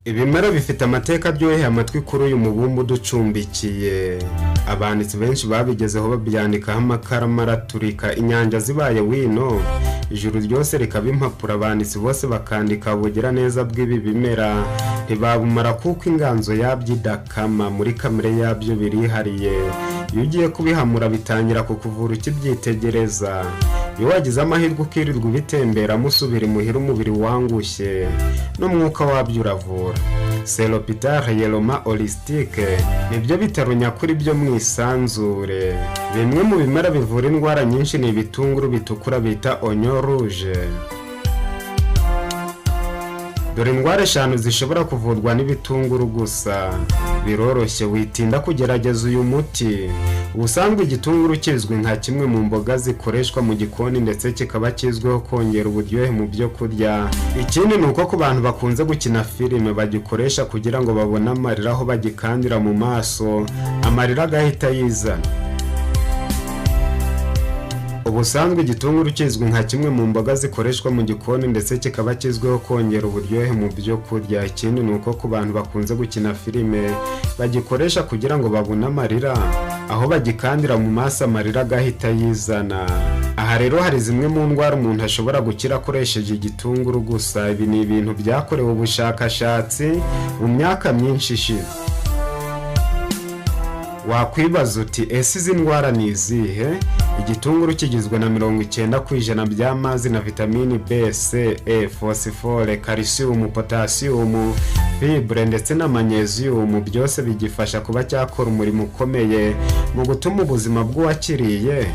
Ibimera bifite amateka aryoheye amatwi kuri uyu mubumbe uducumbikiye. Abanditsi benshi babigezeho babyandikaho amakaramu araturika, inyanja zibaye wino, ijuru ryose rikaba impapuro, abanditsi bose bakandika ubugira neza bw'ibi bimera. Ntibabumara kuko inganzo yabyo idakama, muri kamere yabyo birihariye. Iyo ugiye kubihamura bitangira kukuvura ukibyitegereza. Iyo wagize amahirwe ukirirwa ubitemberamo usubira imuhira umubiri wangushye, n'umwuka wabyo uravura. C'est l'hôpital Yeloma Holistique, nibyo bitaro nyakuri byo mu isanzure. Bimwe mu bimera bivura indwara nyinshi ni ibitunguru bitukura bita oignon rouge. Dore indwara 5 zishobora kuvurwa n'ibitunguru gusa. Biroroshye, witinda kugerageza uyu muti. Ubusanzwe igitunguru kizwi nka kimwe mu mboga zikoreshwa mu gikoni ndetse kikaba kizwiho kongera uburyohe mu byo kurya. Ikindi ni uko ku bantu bakunze gukina filime bagikoresha kugira ngo babone amarira aho bagikandira mu maso, amarira agahita yizana. Ubusanzwe igitunguru kizwi nka kimwe mu mboga zikoreshwa mu gikoni ndetse kikaba kizwiho kongera uburyohe mu byo kurya. Ikindi ni uko ku bantu bakunze gukina filime bagikoresha kugira ngo babone amarira aho bagikandira mu maso, amarira agahita yizana. Aha rero hari zimwe mu ndwara umuntu ashobora gukira akoresheje igitunguru gusa. Ibi ni ibintu byakorewe ubushakashatsi mu myaka myinshi ishize. Wakwibaza uti ese izi ndwara ni izihe? Igitunguru kigizwe na 90% by'amazi na vitamini B, C, E, phosphore, calcium, potassium, fibre ndetse na magnesium. Byose bigifasha kuba cyakora umurimo ukomeye mu gutuma ubuzima bw'uwakiriye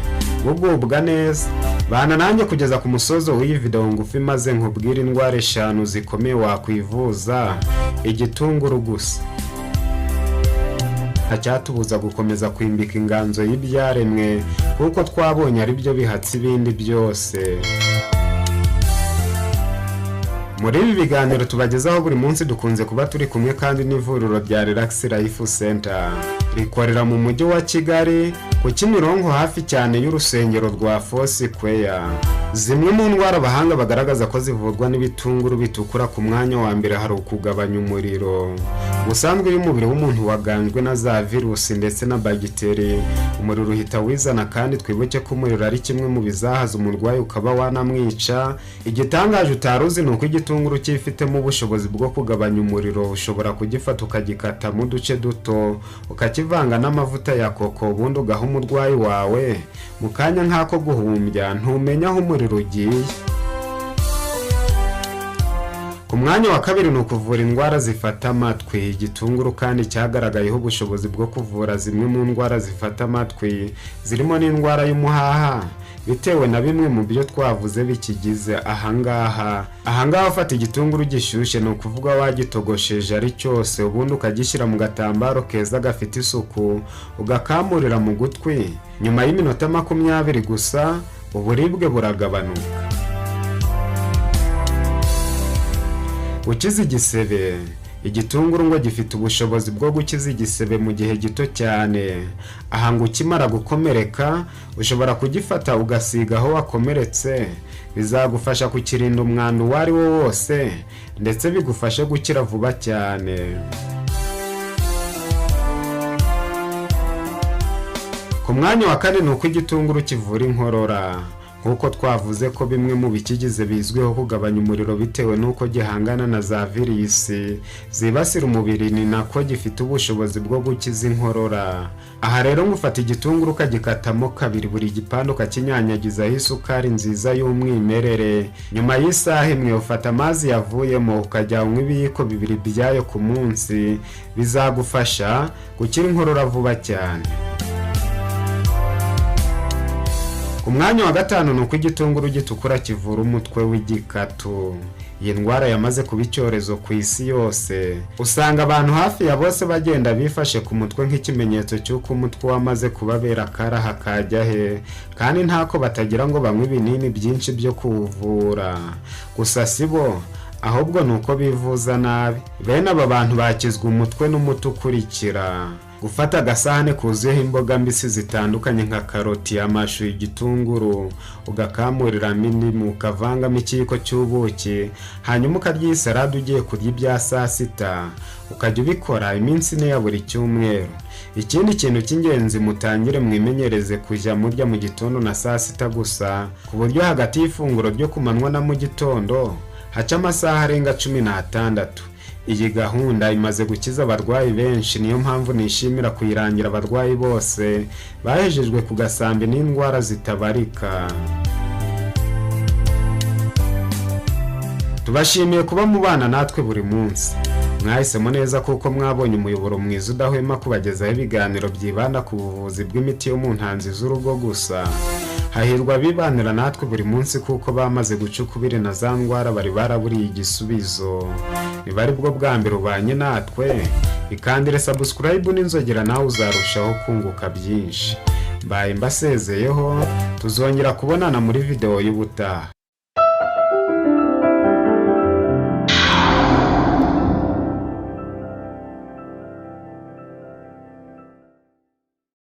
bugubwa neza. Bana nanjye kugeza ku musozo w'iyi video ngufi maze nkubwira indwara 5 zikomeye wakwivuza igitunguru gusa. Acyatubuza gukomeza kwimbika inganzo y'ibyaremwe kuko twabonye ari byo bihatse ibindi byose. Muri ibi biganiro tubagezaho buri munsi dukunze kuba turi kumwe kandi n'ivuriro rya Relax Life Center rikorera mu mujyi wa Kigali ku Kimironko hafi cyane y'urusengero rwa Foursquare. Zimwe mu ndwara abahanga bagaragaza ko zivurwa n'ibitunguru bitukura, ku mwanya wa mbere hari ukugabanya umuriro. Ubusanzwe iyo umubiri w'umuntu waganjwe na za virusi ndetse na bagiteri, umuriro uhita wizana, kandi twibuke ko umuriro ari kimwe mu bizahaza umurwayi ukaba wanamwica. Igitangaje utaruzi ni uko igitunguru cyifitemo ubushobozi bwo kugabanya umuriro. Ushobora kugifata ukagikata mu duce duto ukakivanga n'amavuta ya koko, ubundi ugaha umurwayi wawe mu kanya nk'ako guhumbya, ntumenya aho umuriro ugiye. Ku mwanya wa kabiri ni ukuvura indwara zifata amatwi. Igitunguru kandi cyagaragayeho ubushobozi bwo kuvura zimwe mu ndwara zifata amatwi, zirimo n'indwara y'umuhaha, bitewe na bimwe mu byo twavuze bikigize. Ahangaha ufata igitunguru gishyushye, ni ukuvuga wagitogosheje ari cyose, ubundi ukagishyira mu gatambaro keza gafite isuku, ugakamurira mu gutwi. Nyuma y'iminota 20 gusa uburibwe buragabanuka. Ukiza igisebe. Igitunguru ngo gifite ubushobozi bwo gukiza igisebe mu gihe gito cyane. Aha ngo ukimara gukomereka ushobora kugifata ugasiga aho wakomeretse, bizagufasha kukirinda umwanda uwo ari wo wose ndetse bigufashe gukira vuba cyane. Ku mwanya wa 4 ni uko igitunguru kivura inkorora. Nkuko twavuze ko bimwe mu bikigize bizwiho kugabanya umuriro bitewe n'uko gihangana na za virusi zibasira umubiri, ni nako gifite ubushobozi bwo gukiza inkorora. Aha rero ngufata igitunguru ukagikatamo 2, buri gipande ukakinyanyagizaho isukari nziza y'umwimerere. Nyuma y'isaha imwe ufata amazi yavuyemo ukajya unywa ibiyiko 2 byayo ku munsi. Bizagufasha gukira inkorora vuba cyane. Umwanya wa 5 ni uko igitunguru gitukura kivura umutwe w'igikatu. Iyi ndwara yamaze kuba icyorezo ku isi yose. Usanga abantu hafi ya bose bagenda bifashe ku mutwe nk'ikimenyetso cy'uko umutwe wamaze kubabera karaha kajya he, kandi ntako batagira ngo banywe ibinini byinshi byo kuwuvura. Gusa sibo, ahubwo ni uko bivuza nabi. Bene aba bantu bakizwa umutwe n'umuti ukurikira. gufata agasahane kuzuyeho imboga mbisi zitandukanye nka karoti, amashu, igitunguru, ugakamuriramo indimu, ukavangamo ikiyiko cy'ubuki, hanyuma ukarya iyi salade ugiye kurya ibya saa sita, ukajya ubikora iminsi ine ya buri cyumweru. Ikindi kintu cy'ingenzi, mutangire mwimenyereze kujya murya mu gitondo na saa sita gusa, ku buryo hagati y'ifunguro ryo ku manywa na mu gitondo haca amasaha arenga 16. Iyi gahunda imaze gukiza abarwayi benshi, niyo mpamvu nishimira kuyirangira abarwayi bose bahejejwe ku gasambi n'indwara zitabarika. Tubashimiye kuba mubana natwe buri munsi. Mwahisemo neza kuko mwabonye umuyoboro mwiza udahwema kubagezaho ibiganiro byibanda ku buvuzi bw'imiti yo mu ntanzi z'urugo gusa. Hahirwa bibanira natwe buri munsi kuko bamaze guca ukubiri na za ndwara bari baraburiye igisubizo. Niba ari bwo bwa mbere ubanye natwe, ikandire subscribe n'inzogera, nawe uzarushaho kunguka byinshi. Mbaye mbasezeyeho, tuzongera kubonana muri video y'ubutaha.